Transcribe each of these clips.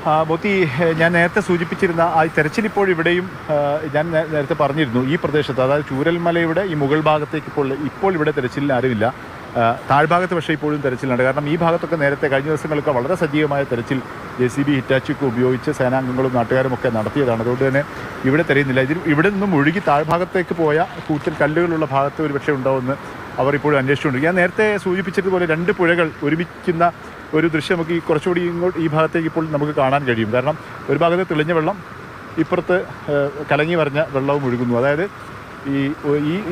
മോത്തി, ഞാൻ നേരത്തെ സൂചിപ്പിച്ചിരുന്ന ആ തെരച്ചിൽ ഇവിടെയും ഞാൻ നേരത്തെ പറഞ്ഞിരുന്നു, ഈ പ്രദേശത്ത് അതായത് ചൂരൽമലയുടെ ഈ മുകൾ ഭാഗത്തേക്ക് ഇപ്പോൾ ഇവിടെ തെരച്ചിലിന് ആരുമില്ല. താഴ്ഭാഗത്ത് പക്ഷേ ഇപ്പോഴും തെരച്ചിലുണ്ട്. കാരണം ഈ ഭാഗത്തൊക്കെ നേരത്തെ കഴിഞ്ഞ ദിവസങ്ങളൊക്കെ വളരെ സജീവമായ തെരച്ചിൽ JCB ഹിറ്റാച്ചിയൊക്കെ ഉപയോഗിച്ച് സേനാംഗങ്ങളും നാട്ടുകാരും ഒക്കെ നടത്തിയതാണ്. അതുകൊണ്ട് തന്നെ ഇവിടെ തെരയുന്നില്ല. ഇവിടെ നിന്നും ഒഴുകി താഴ്ഭാഗത്തേക്ക് പോയ കൂറ്റൻ കല്ലുകളുള്ള ഭാഗത്ത് ഒരു പക്ഷേ ഉണ്ടാവുമെന്ന് അവർ ഇപ്പോഴും അന്വേഷിച്ചുകൊണ്ട്. ഞാൻ നേരത്തെ സൂചിപ്പിച്ചതുപോലെ രണ്ട് പുഴകൾ ഒരുമിക്കുന്ന ഒരു ദൃശ്യം നമുക്ക് കുറച്ചുകൂടി ഈ ഭാഗത്തേക്ക് ഇപ്പോൾ നമുക്ക് കാണാൻ കഴിയും. കാരണം ഒരു ഭാഗത്ത് തെളിഞ്ഞ വെള്ളം, ഇപ്പുറത്ത് കലങ്ങി വരഞ്ഞ വെള്ളവും ഒഴുകുന്നു. അതായത്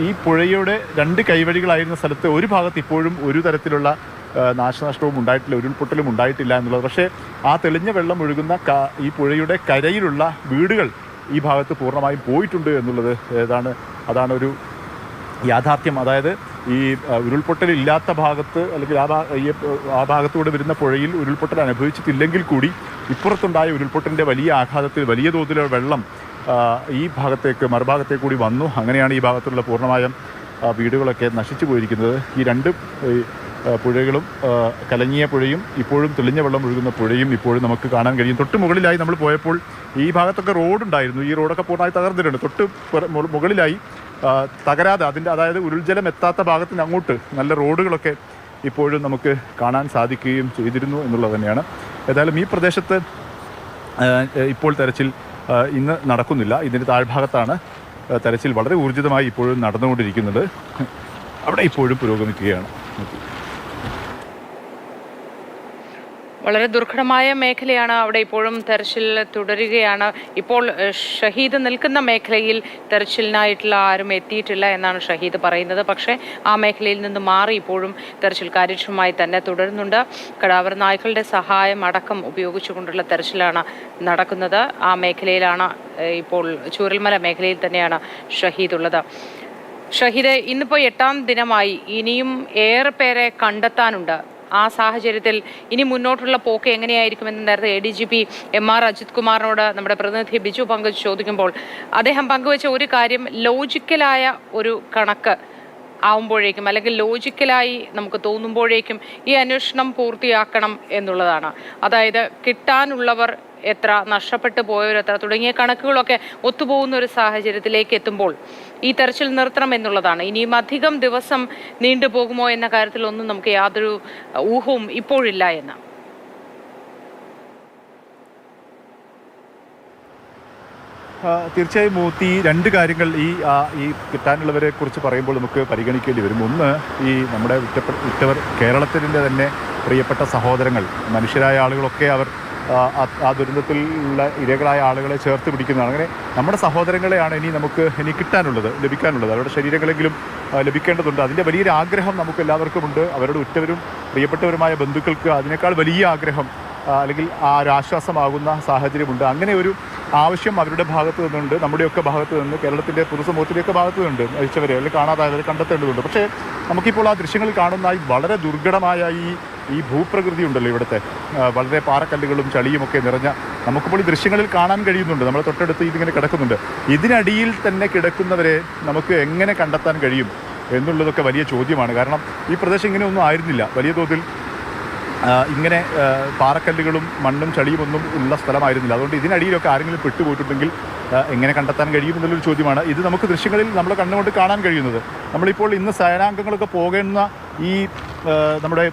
ഈ പുഴയുടെ രണ്ട് കൈവഴികളായിരുന്ന സ്ഥലത്ത് ഒരു ഭാഗത്ത് ഇപ്പോഴും ഒരു തരത്തിലുള്ള നാശനഷ്ടവും ഉണ്ടായിട്ടില്ല, ഉരുൾപൊട്ടലും ഉണ്ടായിട്ടില്ല എന്നുള്ളത്. പക്ഷേ ആ തെളിഞ്ഞ വെള്ളം ഒഴുകുന്ന ഈ പുഴയുടെ കരയിലുള്ള വീടുകൾ ഈ ഭാഗത്ത് പൂർണ്ണമായും പോയിട്ടുണ്ട് എന്നുള്ളത് അതാണ് ഒരു യാഥാർത്ഥ്യം. അതായത് ഈ ഉരുൾപൊട്ടലില്ലാത്ത ഭാഗത്ത് അല്ലെങ്കിൽ ആ ഭാഗത്തൂടെ വരുന്ന പുഴയിൽ ഉരുൾപൊട്ടൽ അനുഭവിച്ചിട്ടില്ലെങ്കിൽ കൂടി ഇപ്പുറത്തുണ്ടായ ഉരുൾപൊട്ടലിൻ്റെ വലിയ ആഘാതത്തിൽ വലിയ തോതിലുള്ള വെള്ളം ഈ ഭാഗത്തേക്ക് മറുഭാഗത്തേക്ക് കൂടി വന്നു. അങ്ങനെയാണ് ഈ ഭാഗത്തുള്ള പൂർണ്ണമായും വീടുകളൊക്കെ നശിച്ചു പോയിരിക്കുന്നത്. ഈ രണ്ട് പുഴകളും, കലങ്ങിയ പുഴയും ഇപ്പോഴും തെളിഞ്ഞ വെള്ളം ഒഴുകുന്ന പുഴയും ഇപ്പോഴും നമുക്ക് കാണാൻ കഴിയും. തൊട്ട് മുകളിലായി നമ്മൾ പോയപ്പോൾ ഈ ഭാഗത്തൊക്കെ റോഡുണ്ടായിരുന്നു. ഈ റോഡൊക്കെ പൂർണ്ണമായി തകർന്നിട്ടുണ്ട്. തൊട്ട് മുകളിലായി തകരാതെ അതായത് ഉരുൾജലം എത്താത്ത ഭാഗത്തിന് അങ്ങോട്ട് നല്ല റോഡുകളൊക്കെ ഇപ്പോഴും നമുക്ക് കാണാൻ സാധിക്കുകയും ചെയ്തിരുന്നു എന്നുള്ളത് തന്നെയാണ്. ഏതായാലും ഈ പ്രദേശത്ത് ഇപ്പോൾ തെരച്ചിൽ ഇന്ന് നടക്കുന്നില്ല. ഇതിൻ്റെ താഴ്ഭാഗത്താണ് തെരച്ചിൽ വളരെ ഊർജിതമായി ഇപ്പോഴും നടന്നുകൊണ്ടിരിക്കുന്നത്. അവിടെ ഇപ്പോഴും പുരോഗമിക്കുകയാണ്. വളരെ ദുർഘടമായ മേഖലയാണ്. അവിടെ ഇപ്പോഴും തെരച്ചിൽ തുടരുകയാണ്. ഇപ്പോൾ ഷഹീദ് നിൽക്കുന്ന മേഖലയിൽ തെരച്ചിലിനായിട്ടുള്ള ആരും എത്തിയിട്ടില്ല എന്നാണ് ഷഹീദ് പറയുന്നത്. പക്ഷേ ആ മേഖലയിൽ നിന്ന് മാറി ഇപ്പോഴും തെരച്ചിൽ കാര്യക്ഷമമായി തന്നെ തുടരുന്നുണ്ട്. കടാവർ നായ്ക്കളുടെ സഹായം അടക്കം ഉപയോഗിച്ചുകൊണ്ടുള്ള തെരച്ചിലാണ് നടക്കുന്നത്. ആ മേഖലയിലാണ് ഇപ്പോൾ ചൂരൽമല മേഖലയിൽ തന്നെയാണ് ഷഹീദ് ഉള്ളത്. ഷഹീദ്, ഇന്നിപ്പോൾ 8ാം ദിനമായി, ഇനിയും ഏറെ പേരെ കണ്ടെത്താനുണ്ട്. ആ സാഹചര്യത്തിൽ ഇനി മുന്നോട്ടുള്ള പോക്ക് എങ്ങനെയായിരിക്കുമെന്ന് നേരത്തെ ADGP MR അജിത് കുമാറിനോട് നമ്മുടെ പ്രതിനിധി ബിജു പങ്കജ് ചോദിക്കുമ്പോൾ അദ്ദേഹം പങ്കുവച്ച ഒരു കാര്യം, ലോജിക്കലായ ഒരു കണക്ക് ആവുമ്പോഴേക്കും അല്ലെങ്കിൽ ലോജിക്കലായി നമുക്ക് തോന്നുമ്പോഴേക്കും ഈ അന്വേഷണം പൂർത്തിയാക്കണം എന്നുള്ളതാണ്. അതായത് കിട്ടാനുള്ളവർ എത്ര, നഷ്ടപ്പെട്ടു പോയവരെത്ര തുടങ്ങിയ കണക്കുകളൊക്കെ ഒത്തുപോകുന്ന ഒരു സാഹചര്യത്തിലേക്ക് എത്തുമ്പോൾ ഈ തെരച്ചിൽ നിർത്തണം എന്നുള്ളതാണ്. ഇനിയും അധികം ദിവസം നീണ്ടുപോകുമോ എന്ന കാര്യത്തിൽ ഒന്നും നമുക്ക് യാതൊരു ഊഹവും ഇപ്പോഴില്ല എന്ന്. തീർച്ചയായും മൂത്തി, രണ്ട് കാര്യങ്ങൾ ഈ കിട്ടാനുള്ളവരെ കുറിച്ച് പറയുമ്പോൾ നമുക്ക് പരിഗണിക്കേണ്ടി വരും. ഒന്ന്, ഈ നമ്മുടെ ഉറ്റവർ കേരളത്തിൻ്റെ തന്നെ പ്രിയപ്പെട്ട സഹോദരങ്ങൾ, മനുഷ്യരായ ആളുകളൊക്കെ അവർ ആ ദുരന്തത്തിലുള്ള ഇരകളായ ആളുകളെ ചേർത്ത് പിടിക്കുന്നതാണ്. അങ്ങനെ നമ്മുടെ സഹോദരങ്ങളെയാണ് ഇനി കിട്ടാനുള്ളത്, ലഭിക്കാനുള്ളത്. അവരുടെ ശരീരങ്ങളെങ്കിലും ലഭിക്കേണ്ടതുണ്ട്. അതിൻ്റെ വലിയൊരു ആഗ്രഹം നമുക്ക് എല്ലാവർക്കുമുണ്ട്. അവരുടെ ഉറ്റവരും പ്രിയപ്പെട്ടവരുമായ ബന്ധുക്കൾക്ക് അതിനേക്കാൾ വലിയ ആഗ്രഹം അല്ലെങ്കിൽ ആ ഒരു ആശ്വാസമാകുന്ന സാഹചര്യമുണ്ട്. അങ്ങനെ ഒരു ആവശ്യം അവരുടെ ഭാഗത്ത് നിന്നുണ്ട്, നമ്മുടെയൊക്കെ ഭാഗത്ത് നിന്ന്, കേരളത്തിൻ്റെ പൊതുസമൂഹത്തിൻ്റെയൊക്കെ ഭാഗത്ത് നിന്നുണ്ട്. മരിച്ചവരെ അല്ലെങ്കിൽ കാണാതായവരെ കണ്ടെത്തേണ്ടതുണ്ട്. പക്ഷേ നമുക്കിപ്പോൾ ആ ദൃശ്യങ്ങളിൽ കാണുന്ന വളരെ ദുർഘടമായ ഈ ഭൂപ്രകൃതി ഉണ്ടല്ലോ, ഇവിടുത്തെ വളരെ പാറക്കല്ലുകളും ചളിയുമൊക്കെ നിറഞ്ഞ നമുക്കിപ്പോൾ ഈ ദൃശ്യങ്ങളിൽ കാണാൻ കഴിയുന്നുണ്ട്. നമ്മളെ തൊട്ടടുത്ത് ഇതിങ്ങനെ കിടക്കുന്നുണ്ട്. ഇതിനടിയിൽ തന്നെ കിടക്കുന്നവരെ നമുക്ക് എങ്ങനെ കണ്ടെത്താൻ കഴിയും എന്നുള്ളതൊക്കെ വലിയ ചോദ്യമാണ്. കാരണം ഈ പ്രദേശം ഇങ്ങനെയൊന്നും ആയിരുന്നില്ല. വലിയ തോതിൽ ഇങ്ങനെ പാറക്കല്ലുകളും മണ്ണും ചളിയുമൊന്നും ഉള്ള സ്ഥലമായിരുന്നില്ല. അതുകൊണ്ട് ഇതിനടിയിലൊക്കെ ആരെങ്കിലും പെട്ടുപോയിട്ടുണ്ടെങ്കിൽ എങ്ങനെ കണ്ടെത്താൻ കഴിയും എന്നുള്ളൊരു ചോദ്യമാണ്. ഇത് നമുക്ക് ദൃശ്യങ്ങളിൽ നമ്മൾ കണ്ണുകൊണ്ട് കാണാൻ കഴിയുന്നത്. നമ്മളിപ്പോൾ ഇന്ന് സേനാംഗങ്ങളൊക്കെ പോകുന്ന ഈ നമ്മുടെ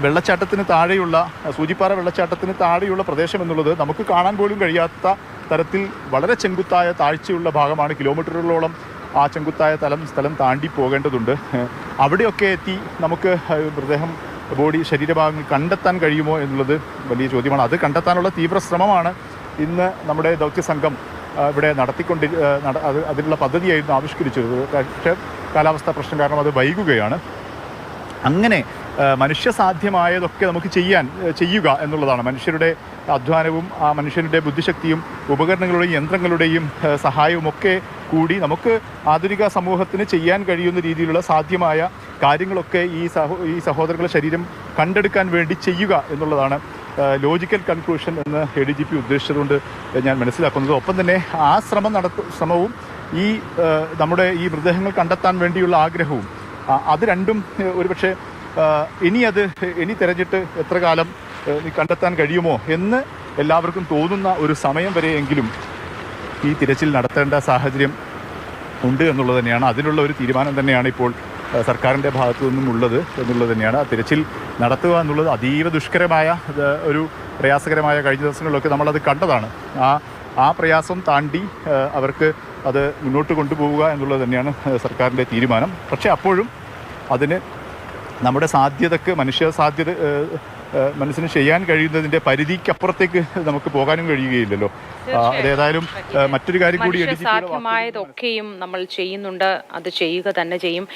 വെള്ളച്ചാട്ടത്തിന് താഴെയുള്ള സൂചിപ്പാറ വെള്ളച്ചാട്ടത്തിന് താഴെയുള്ള പ്രദേശം എന്നുള്ളത് നമുക്ക് കാണാൻ പോലും കഴിയാത്ത തരത്തിൽ വളരെ ചെങ്കുത്തായ താഴ്ചയുള്ള ഭാഗമാണ്. കിലോമീറ്ററുകളോളം ആ ചെങ്കുത്തായ സ്ഥലം താണ്ടി പോകേണ്ടതുണ്ട്. അവിടെയൊക്കെ എത്തി നമുക്ക് മൃതദേഹം, ബോഡി, ശരീരഭാഗങ്ങൾ കണ്ടെത്താൻ കഴിയുമോ എന്നുള്ളത് വലിയ ചോദ്യമാണ്. അത് കണ്ടെത്താനുള്ള തീവ്ര ശ്രമമാണ് ഇന്ന് നമ്മുടെ ദൗത്യസംഘം ഇവിടെ അതിനുള്ള പദ്ധതിയായിരുന്നു ആവിഷ്കരിച്ചത്. പക്ഷേ കാലാവസ്ഥാ പ്രശ്നം കാരണം അത് വൈകുകയാണ്. അങ്ങനെ മനുഷ്യസാധ്യമായതൊക്കെ നമുക്ക് ചെയ്യുക എന്നുള്ളതാണ്. മനുഷ്യരുടെ അധ്വാനവും ആ മനുഷ്യരുടെ ബുദ്ധിശക്തിയും ഉപകരണങ്ങളുടെയും യന്ത്രങ്ങളുടെയും സഹായവും ഒക്കെ കൂടി നമുക്ക് ആധുനിക സമൂഹത്തിന് ചെയ്യാൻ കഴിയുന്ന രീതിയിലുള്ള സാധ്യമായ കാര്യങ്ങളൊക്കെ ഈ സഹോദരങ്ങളുടെ ശരീരം കണ്ടെടുക്കാൻ വേണ്ടി ചെയ്യുക എന്നുള്ളതാണ് ലോജിക്കൽ കൺക്ലൂഷൻ എന്ന് ADGP ഉദ്ദേശിച്ചതുകൊണ്ട് ഞാൻ മനസ്സിലാക്കുന്നത്. ഒപ്പം തന്നെ ആ ശ്രമവും നമ്മുടെ ഈ മൃതദേഹങ്ങൾ കണ്ടെത്താൻ വേണ്ടിയുള്ള ആഗ്രഹവും അത് രണ്ടും ഒരുപക്ഷെ ഇനി തെരഞ്ഞിട്ട് എത്ര കാലം കണ്ടെത്താൻ കഴിയുമോ എന്ന് എല്ലാവർക്കും തോന്നുന്ന ഒരു സമയം വരെയെങ്കിലും ഈ തിരച്ചിൽ നടത്തേണ്ട സാഹചര്യം ഉണ്ട് എന്നുള്ളത് തന്നെയാണ്. അതിനുള്ള ഒരു തീരുമാനം തന്നെയാണ് ഇപ്പോൾ സർക്കാരിൻ്റെ ഭാഗത്തു നിന്നും ഉള്ളത് എന്നുള്ളത് തന്നെയാണ്. തിരച്ചിൽ നടത്തുക എന്നുള്ളത് അതീവ ദുഷ്കരമായ ഒരു പ്രയാസകരമായ കഴിഞ്ഞ ദിവസങ്ങളിലൊക്കെ നമ്മളത് കണ്ടതാണ്. ആ പ്രയാസം താണ്ടി അവർക്ക് അത് മുന്നോട്ട് കൊണ്ടുപോവുക എന്നുള്ളത് തന്നെയാണ് സർക്കാരിൻ്റെ തീരുമാനം. പക്ഷേ അപ്പോഴും അതിന് നമ്മുടെ സാധ്യതക്ക് മനസ്സിന് ചെയ്യാൻ കഴിയുന്നതിൻ്റെ പരിധിക്കപ്പുറത്തേക്ക് നമുക്ക് പോകാനും കഴിയുകയില്ലല്ലോ. അതേതായാലും മറ്റൊരു കാര്യം കൂടി സാധ്യമായതൊക്കെയും നമ്മൾ ചെയ്യുന്നുണ്ട്, അത് ചെയ്യുക തന്നെ ചെയ്യും.